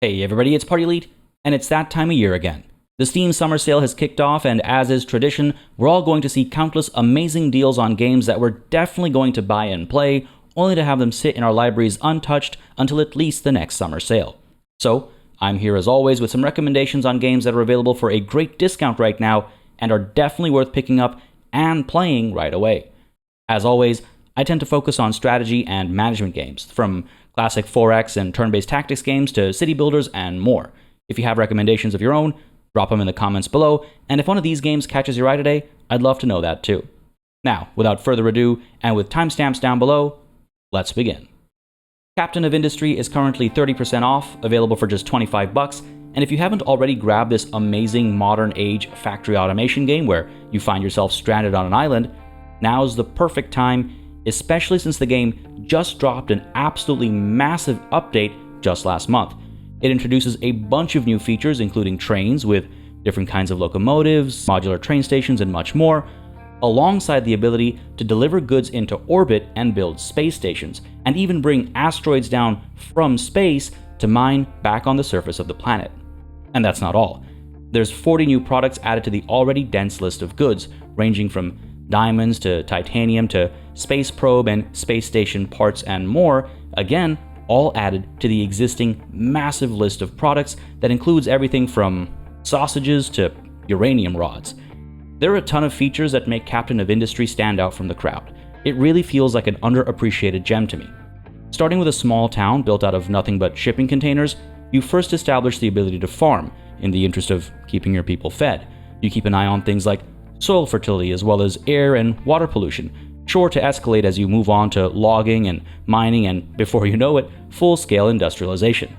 Hey everybody, it's PartyElite, and it's that time of year again. The Steam Summer Sale has kicked off, and as is tradition, we're all going to see countless amazing deals on games that we're definitely going to buy and play, only to have them sit in our libraries untouched until at least the next summer sale. So, I'm here as always with some recommendations on games that are available for a great discount right now, and are definitely worth picking up and playing right away. As always, I tend to focus on strategy and management games, from classic 4X and turn-based tactics games to city builders and more. If you have recommendations of your own, drop them in the comments below, and if one of these games catches your eye today, I'd love to know that too. Now, without further ado, and with timestamps down below, let's begin. Captain of Industry is currently 30% off, available for just $25, and if you haven't already grabbed this amazing modern age factory automation game where you find yourself stranded on an island, now's the perfect time, especially since the game just dropped an absolutely massive update just last month. It introduces a bunch of new features, including trains with different kinds of locomotives, modular train stations, and much more, alongside the ability to deliver goods into orbit and build space stations, and even bring asteroids down from space to mine back on the surface of the planet. And that's not all. There's 40 new products added to the already dense list of goods, ranging from diamonds to titanium to space probe and space station parts and more, again, all added to the existing massive list of products that includes everything from sausages to uranium rods. There are a ton of features that make Captain of Industry stand out from the crowd. It really feels like an underappreciated gem to me. Starting with a small town built out of nothing but shipping containers, you first establish the ability to farm, in the interest of keeping your people fed. You keep an eye on things like soil fertility as well as air and water pollution, sure to escalate as you move on to logging and mining and, before you know it, full-scale industrialization.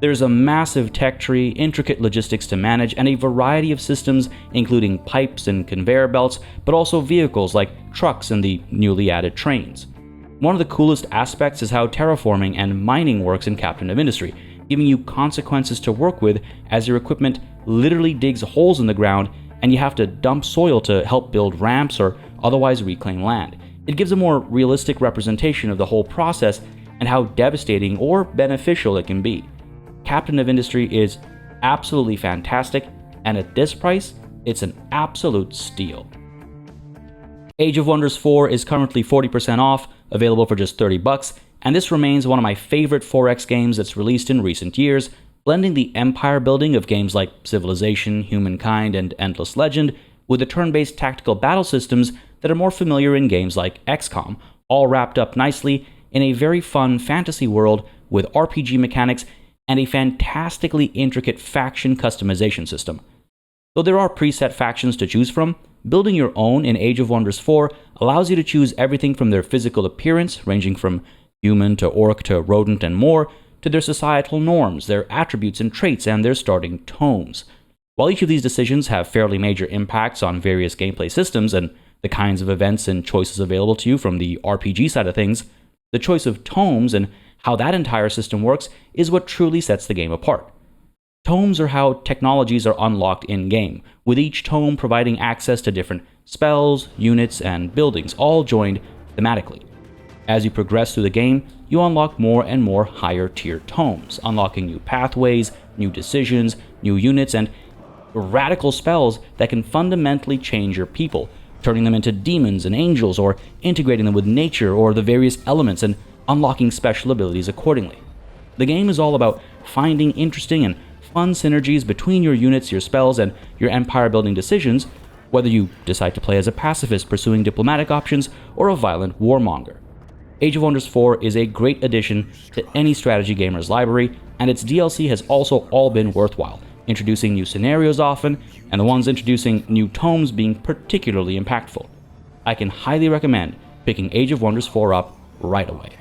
There's a massive tech tree, intricate logistics to manage, and a variety of systems including pipes and conveyor belts, but also vehicles like trucks and the newly added trains. One of the coolest aspects is how terraforming and mining works in Captain of Industry, giving you consequences to work with as your equipment literally digs holes in the ground and you have to dump soil to help build ramps or otherwise reclaim land. It gives a more realistic representation of the whole process and how devastating or beneficial it can be. Captain of Industry is absolutely fantastic, and at this price, it's an absolute steal. Age of Wonders 4 is currently 40% off, available for just $30, and this remains one of my favorite 4X games that's released in recent years, blending the empire building of games like Civilization, Humankind, and Endless Legend with the turn-based tactical battle systems that are more familiar in games like XCOM, all wrapped up nicely in a very fun fantasy world with RPG mechanics and a fantastically intricate faction customization system. Though there are preset factions to choose from, building your own in Age of Wonders 4 allows you to choose everything from their physical appearance, ranging from human to orc to rodent and more, to their societal norms, their attributes and traits, and their starting tomes. While each of these decisions have fairly major impacts on various gameplay systems and the kinds of events and choices available to you from the RPG side of things, the choice of tomes and how that entire system works is what truly sets the game apart. Tomes are how technologies are unlocked in-game, with each tome providing access to different spells, units, and buildings, all joined thematically. As you progress through the game, you unlock more and more higher-tier tomes, unlocking new pathways, new decisions, new units, and radical spells that can fundamentally change your people, turning them into demons and angels, or integrating them with nature or the various elements and unlocking special abilities accordingly. The game is all about finding interesting and fun synergies between your units, your spells, and your empire-building decisions, whether you decide to play as a pacifist pursuing diplomatic options or a violent warmonger. Age of Wonders 4 is a great addition to any strategy gamer's library, and its DLC has also all been worthwhile, introducing new scenarios often, and the ones introducing new tomes being particularly impactful. I can highly recommend picking Age of Wonders 4 up right away.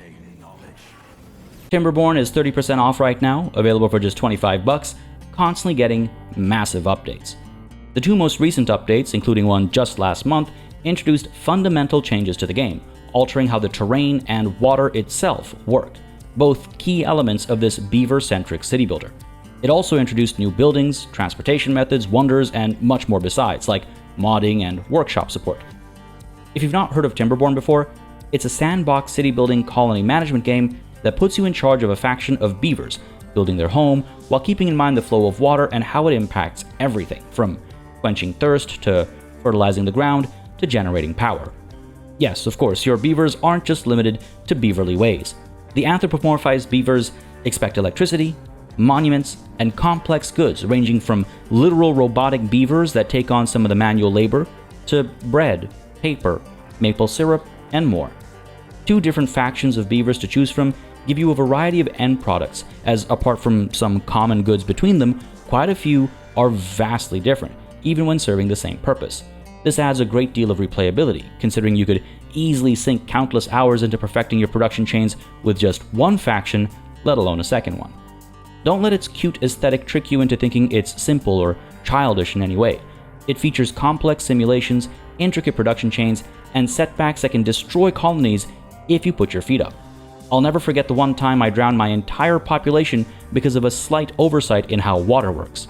Timberborn is 30% off right now, available for just $25, constantly getting massive updates. The two most recent updates, including one just last month, introduced fundamental changes to the game, altering how the terrain and water itself work, both key elements of this beaver-centric city builder. It also introduced new buildings, transportation methods, wonders, and much more besides, like modding and workshop support. If you've not heard of Timberborn before, it's a sandbox city building colony management game that puts you in charge of a faction of beavers, building their home, while keeping in mind the flow of water and how it impacts everything, from quenching thirst to fertilizing the ground to generating power. Yes, of course, your beavers aren't just limited to beaverly ways. The anthropomorphized beavers expect electricity, monuments, and complex goods ranging from literal robotic beavers that take on some of the manual labor to bread, paper, maple syrup, and more. 2 different factions of beavers to choose from give you a variety of end products, as apart from some common goods between them, quite a few are vastly different, even when serving the same purpose. This adds a great deal of replayability, considering you could easily sink countless hours into perfecting your production chains with just one faction, let alone a second one. Don't let its cute aesthetic trick you into thinking it's simple or childish in any way. It features complex simulations, intricate production chains, and setbacks that can destroy colonies if you put your feet up. I'll never forget the one time I drowned my entire population because of a slight oversight in how water works.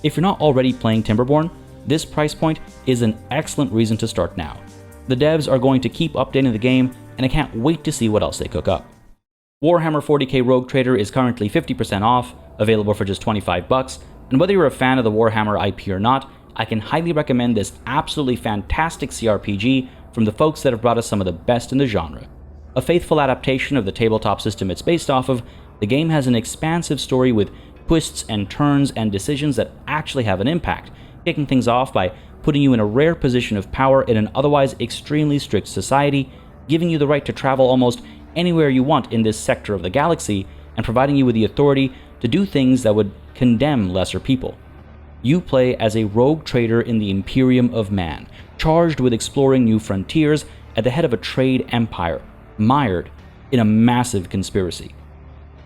If you're not already playing Timberborn, this price point is an excellent reason to start now. The devs are going to keep updating the game, and I can't wait to see what else they cook up. Warhammer 40k Rogue Trader is currently 50% off, available for just $25, and whether you're a fan of the Warhammer IP or not, I can highly recommend this absolutely fantastic CRPG from the folks that have brought us some of the best in the genre. A faithful adaptation of the tabletop system it's based off of, the game has an expansive story with twists and turns and decisions that actually have an impact, kicking things off by putting you in a rare position of power in an otherwise extremely strict society, giving you the right to travel almost anywhere you want in this sector of the galaxy, and providing you with the authority to do things that would condemn lesser people. You play as a rogue trader in the Imperium of Man, charged with exploring new frontiers at the head of a trade empire, mired in a massive conspiracy.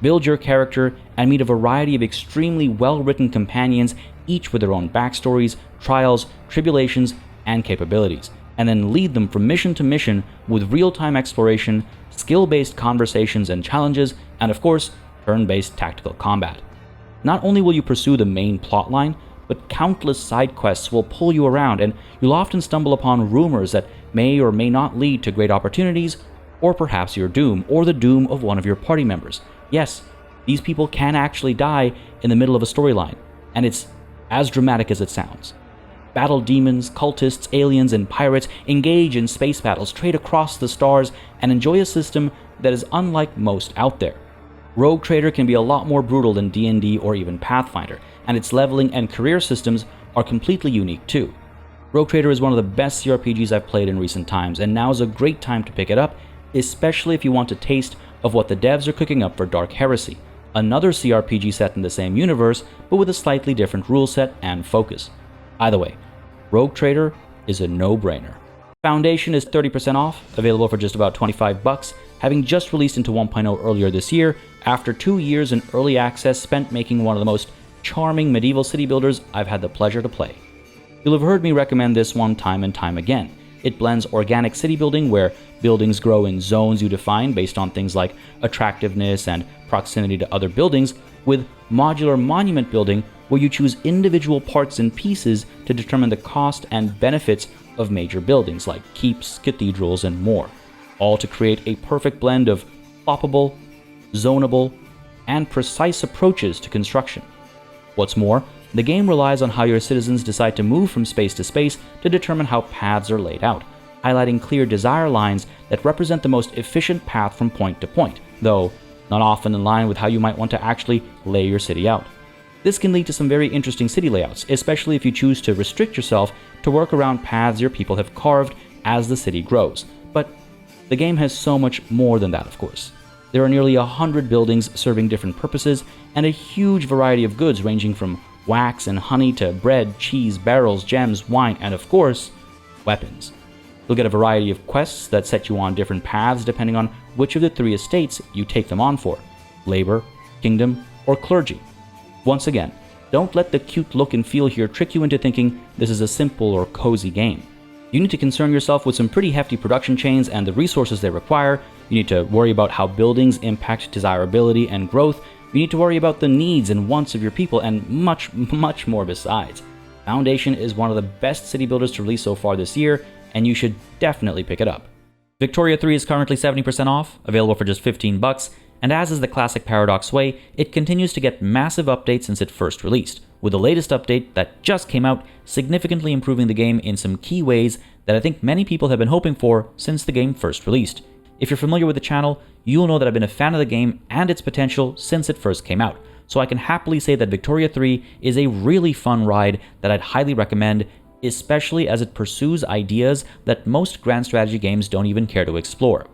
Build your character and meet a variety of extremely well-written companions, each with their own backstories, trials, tribulations, and capabilities, and then lead them from mission to mission with real-time exploration, skill-based conversations and challenges, and of course, turn-based tactical combat. Not only will you pursue the main plotline, but countless side quests will pull you around, and you'll often stumble upon rumors that may or may not lead to great opportunities, or perhaps your doom, or the doom of one of your party members. Yes, these people can actually die in the middle of a storyline, and it's as dramatic as it sounds. Battle demons, cultists, aliens, and pirates, engage in space battles, trade across the stars, and enjoy a system that is unlike most out there. Rogue Trader can be a lot more brutal than D&D or even Pathfinder, and its leveling and career systems are completely unique too. Rogue Trader is one of the best CRPGs I've played in recent times, and now is a great time to pick it up, especially if you want a taste of what the devs are cooking up for Dark Heresy, another CRPG set in the same universe, but with a slightly different rule set and focus. Either way, Rogue Trader is a no-brainer. Foundation is 30% off, available for just about $25, having just released into 1.0 earlier this year, after 2 years in early access spent making one of the most charming medieval city builders I've had the pleasure to play. You'll have heard me recommend this one time and time again. It blends organic city building, where buildings grow in zones you define based on things like attractiveness and proximity to other buildings, with modular monument building, where you choose individual parts and pieces to determine the cost and benefits of major buildings like keeps, cathedrals, and more, all to create a perfect blend of ploppable, zonable, and precise approaches to construction. What's more, the game relies on how your citizens decide to move from space to space to determine how paths are laid out, highlighting clear desire lines that represent the most efficient path from point to point, though not often in line with how you might want to actually lay your city out. This can lead to some very interesting city layouts, especially if you choose to restrict yourself to work around paths your people have carved as the city grows. But the game has so much more than that, of course. There are nearly 100 buildings serving different purposes, and a huge variety of goods ranging from wax and honey to bread, cheese, barrels, gems, wine, and of course, weapons. You'll get a variety of quests that set you on different paths depending on which of the 3 estates you take them on for: labor, kingdom, or clergy. Once again, don't let the cute look and feel here trick you into thinking this is a simple or cozy game. You need to concern yourself with some pretty hefty production chains and the resources they require. You need to worry about how buildings impact desirability and growth. You need to worry about the needs and wants of your people, and much, much more besides. Foundation is one of the best city builders to release so far this year, and you should definitely pick it up. Victoria 3 is currently 70% off, available for just $15, and as is the classic Paradox way, it continues to get massive updates since it first released, with the latest update that just came out significantly improving the game in some key ways that I think many people have been hoping for since the game first released. If you're familiar with the channel, you'll know that I've been a fan of the game and its potential since it first came out, so I can happily say that Victoria 3 is a really fun ride that I'd highly recommend, especially as it pursues ideas that most grand strategy games don't even care to explore.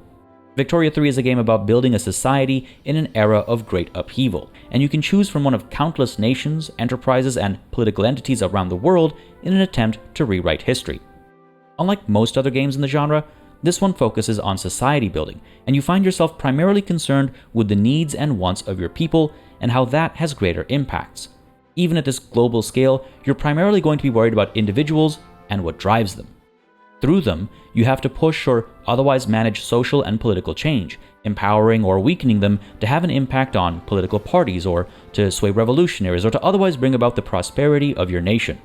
Victoria 3 is a game about building a society in an era of great upheaval, and you can choose from one of countless nations, enterprises, and political entities around the world in an attempt to rewrite history. Unlike most other games in the genre, this one focuses on society building, and you find yourself primarily concerned with the needs and wants of your people and how that has greater impacts. Even at this global scale, you're primarily going to be worried about individuals and what drives them. Through them, you have to push or otherwise manage social and political change, empowering or weakening them to have an impact on political parties or to sway revolutionaries or to otherwise bring about the prosperity of your nation.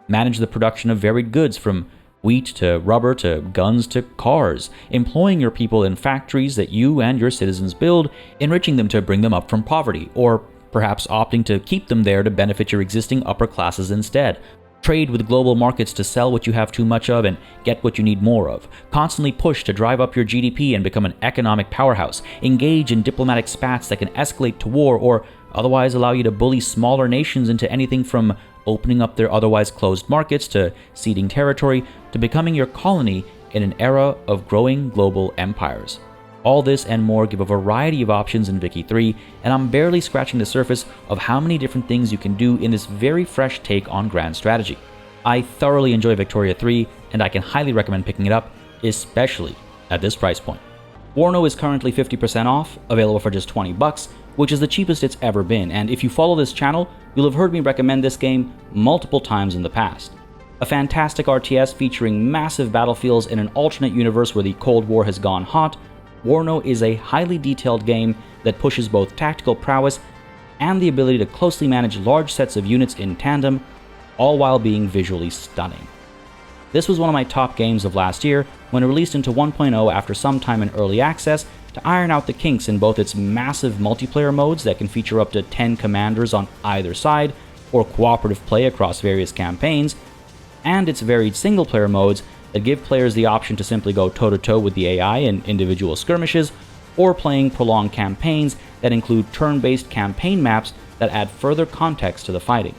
Manage the production of varied goods from wheat to rubber to guns to cars, employing your people in factories that you and your citizens build, enriching them to bring them up from poverty, or perhaps opting to keep them there to benefit your existing upper classes instead. Trade with global markets to sell what you have too much of and get what you need more of. Constantly push to drive up your GDP and become an economic powerhouse. Engage in diplomatic spats that can escalate to war or otherwise allow you to bully smaller nations into anything from opening up their otherwise closed markets to ceding territory to becoming your colony in an era of growing global empires. All this and more give a variety of options in Vicky 3, and I'm barely scratching the surface of how many different things you can do in this very fresh take on grand strategy. I thoroughly enjoy Victoria 3, and I can highly recommend picking it up, especially at this price point. WARNO is currently 50% off, available for just $20, which is the cheapest it's ever been, and if you follow this channel, you'll have heard me recommend this game multiple times in the past. A fantastic RTS featuring massive battlefields in an alternate universe where the Cold War has gone hot, WARNO is a highly detailed game that pushes both tactical prowess and the ability to closely manage large sets of units in tandem, all while being visually stunning. This was one of my top games of last year when it released into 1.0 after some time in early access to iron out the kinks in both its massive multiplayer modes that can feature up to 10 commanders on either side, or cooperative play across various campaigns, and its varied single-player modes that give players the option to simply go toe-to-toe with the AI in individual skirmishes, or playing prolonged campaigns that include turn-based campaign maps that add further context to the fighting.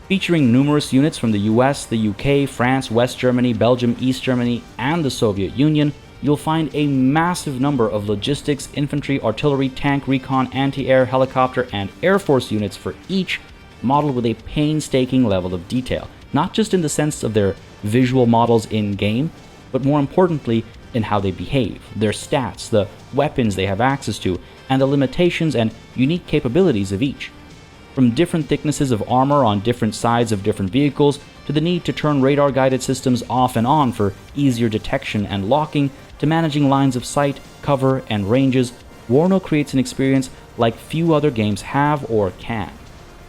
Featuring numerous units from the US, the UK, France, West Germany, Belgium, East Germany, and the Soviet Union, you'll find a massive number of logistics, infantry, artillery, tank, recon, anti-air, helicopter, and air force units for each, modeled with a painstaking level of detail, not just in the sense of their visual models in-game, but more importantly, in how they behave, their stats, the weapons they have access to, and the limitations and unique capabilities of each. From different thicknesses of armor on different sides of different vehicles, to the need to turn radar-guided systems off and on for easier detection and locking, to managing lines of sight, cover, and ranges, WARNO creates an experience like few other games have or can.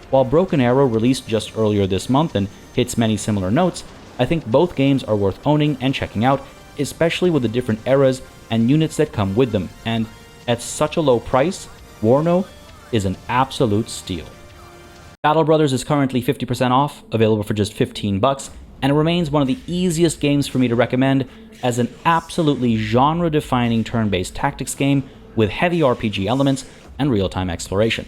While Broken Arrow released just earlier this month and hits many similar notes, I think both games are worth owning and checking out, especially with the different eras and units that come with them, and at such a low price, WARNO is an absolute steal. Battle Brothers is currently 50% off, available for just $15, and it remains one of the easiest games for me to recommend as an absolutely genre-defining turn-based tactics game with heavy RPG elements and real-time exploration.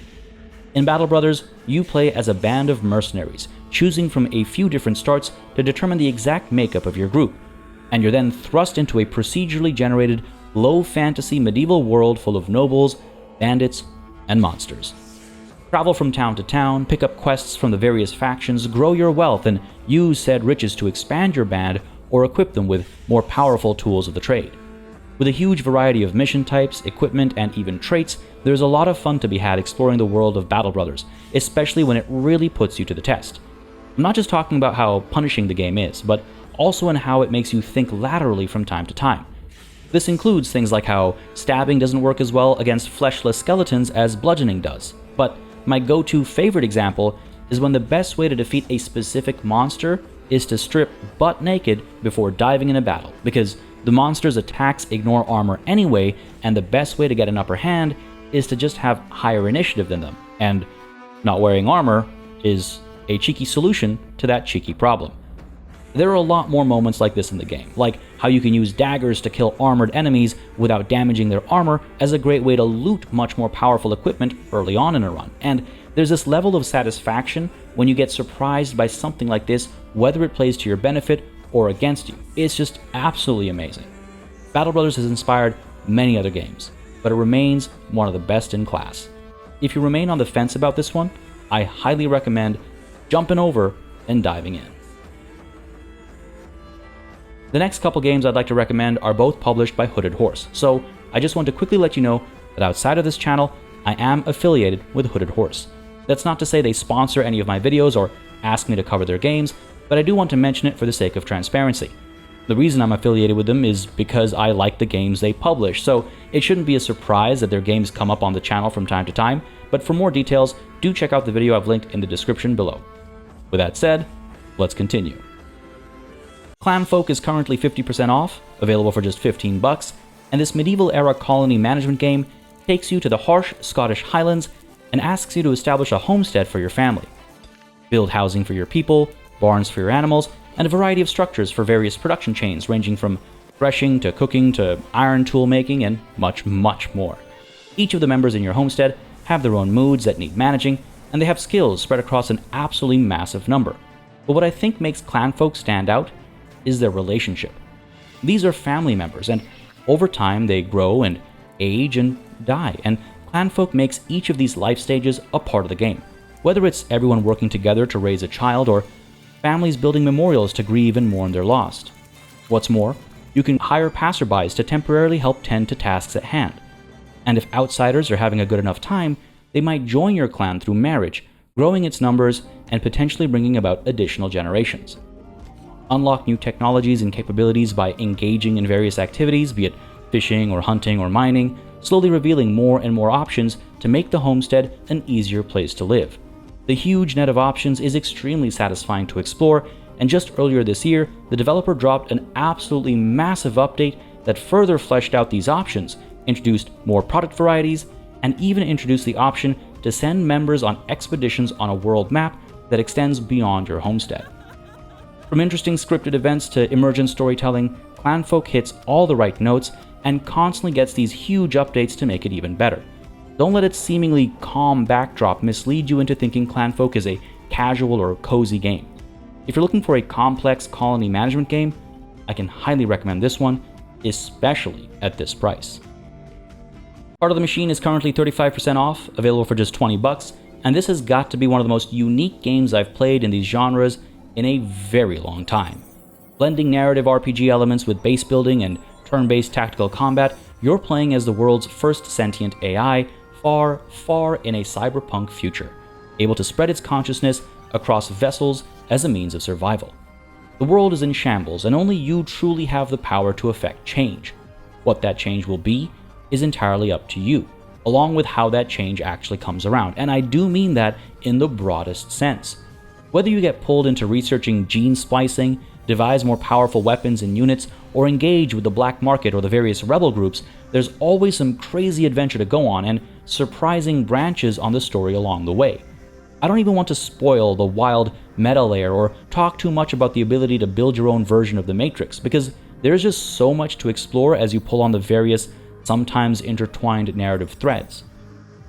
In Battle Brothers, you play as a band of mercenaries, choosing from a few different starts to determine the exact makeup of your group, and you're then thrust into a procedurally generated, low-fantasy medieval world full of nobles, bandits, and monsters. Travel from town to town, pick up quests from the various factions, grow your wealth, and use said riches to expand your band or equip them with more powerful tools of the trade. With a huge variety of mission types, equipment, and even traits, there's a lot of fun to be had exploring the world of Battle Brothers, especially when it really puts you to the test. I'm not just talking about how punishing the game is, but also in how it makes you think laterally from time to time. This includes things like how stabbing doesn't work as well against fleshless skeletons as bludgeoning does, but my go-to favorite example is when the best way to defeat a specific monster is to strip butt naked before diving in a battle, because the monster's attacks ignore armor anyway, and the best way to get an upper hand is to just have higher initiative than them, and not wearing armor is a cheeky solution to that cheeky problem. There are a lot more moments like this in the game, like how you can use daggers to kill armored enemies without damaging their armor as a great way to loot much more powerful equipment early on in a run, and there's this level of satisfaction when you get surprised by something like this, whether it plays to your benefit or against you. It's just absolutely amazing. Battle Brothers has inspired many other games, but it remains one of the best in class. If you remain on the fence about this one, I highly recommend jumping over and diving in. The next couple games I'd like to recommend are both published by Hooded Horse, so I just want to quickly let you know that outside of this channel, I am affiliated with Hooded Horse. That's not to say they sponsor any of my videos or ask me to cover their games, but I do want to mention it for the sake of transparency. The reason I'm affiliated with them is because I like the games they publish, so it shouldn't be a surprise that their games come up on the channel from time to time, but for more details, do check out the video I've linked in the description below. With that said, let's continue. Clanfolk is currently 50% off, available for just $15, and this medieval-era colony management game takes you to the harsh Scottish Highlands and asks you to establish a homestead for your family. Build housing for your people, barns for your animals, and a variety of structures for various production chains ranging from threshing to cooking to iron tool making and much, much more. Each of the members in your homestead have their own moods that need managing, and they have skills spread across an absolutely massive number. But what I think makes Clanfolk stand out is their relationship. These are family members, and over time they grow and age and die, and Clanfolk makes each of these life stages a part of the game, whether it's everyone working together to raise a child or families building memorials to grieve and mourn their lost. What's more, you can hire passerbys to temporarily help tend to tasks at hand, and if outsiders are having a good enough time, they might join your clan through marriage, growing its numbers and potentially bringing about additional generations. Unlock new technologies and capabilities by engaging in various activities, be it fishing or hunting or mining, slowly revealing more and more options to make the homestead an easier place to live. The huge net of options is extremely satisfying to explore, and just earlier this year, the developer dropped an absolutely massive update that further fleshed out these options, introduced more product varieties, and even introduced the option to send members on expeditions on a world map that extends beyond your homestead. From interesting scripted events to emergent storytelling, Clanfolk hits all the right notes and constantly gets these huge updates to make it even better. Don't let its seemingly calm backdrop mislead you into thinking Clanfolk is a casual or cozy game. If you're looking for a complex colony management game, I can highly recommend this one, especially at this price. Part of the Machine is currently 35% off, available for just $20, and this has got to be one of the most unique games I've played in these genres in a very long time. Blending narrative RPG elements with base building and turn-based tactical combat, you're playing as the world's first sentient AI, far, far in a cyberpunk future, able to spread its consciousness across vessels as a means of survival. The world is in shambles, and only you truly have the power to effect change. What that change will be is entirely up to you, along with how that change actually comes around, and I do mean that in the broadest sense. Whether you get pulled into researching gene splicing, devise more powerful weapons and units, or engage with the black market or the various rebel groups, there's always some crazy adventure to go on and surprising branches on the story along the way. I don't even want to spoil the wild meta layer or talk too much about the ability to build your own version of the Matrix, because there's just so much to explore as you pull on the various, sometimes intertwined narrative threads.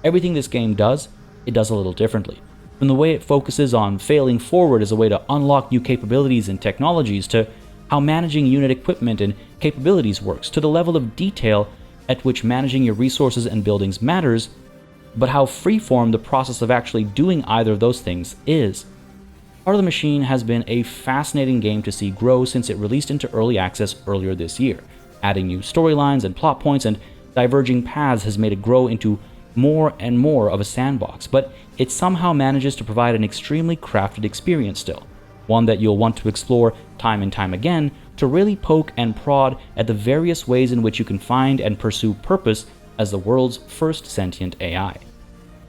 Everything this game does, it does a little differently. From the way it focuses on failing forward as a way to unlock new capabilities and technologies, to how managing unit equipment and capabilities works, to the level of detail at which managing your resources and buildings matters, but how freeform the process of actually doing either of those things is. Part of the Machine has been a fascinating game to see grow since it released into early access earlier this year. Adding new storylines and plot points and diverging paths has made it grow into more and more of a sandbox, but it somehow manages to provide an extremely crafted experience still, one that you'll want to explore time and time again to really poke and prod at the various ways in which you can find and pursue purpose as the world's first sentient AI.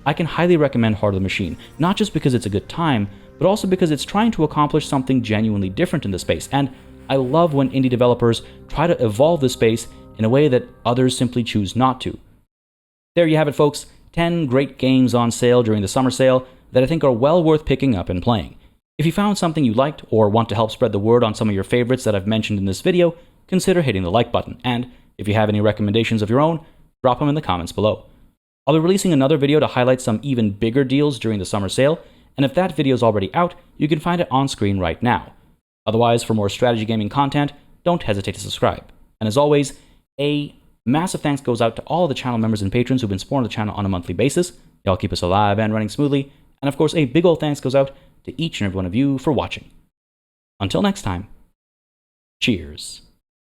I can highly recommend Heart of the Machine, not just because it's a good time, but also because it's trying to accomplish something genuinely different in the space, and I love when indie developers try to evolve the space in a way that others simply choose not to. There you have it, folks. 10 great games on sale during the summer sale that I think are well worth picking up and playing. If you found something you liked or want to help spread the word on some of your favorites that I've mentioned in this video, consider hitting the like button. And if you have any recommendations of your own, drop them in the comments below. I'll be releasing another video to highlight some even bigger deals during the summer sale, and if that video is already out, you can find it on screen right now. Otherwise, for more strategy gaming content, don't hesitate to subscribe. And as always, a massive thanks goes out to all of the channel members and patrons who've been supporting the channel on a monthly basis. Y'all keep us alive and running smoothly. And of course, a big ol' thanks goes out to each and every one of you for watching. Until next time, cheers.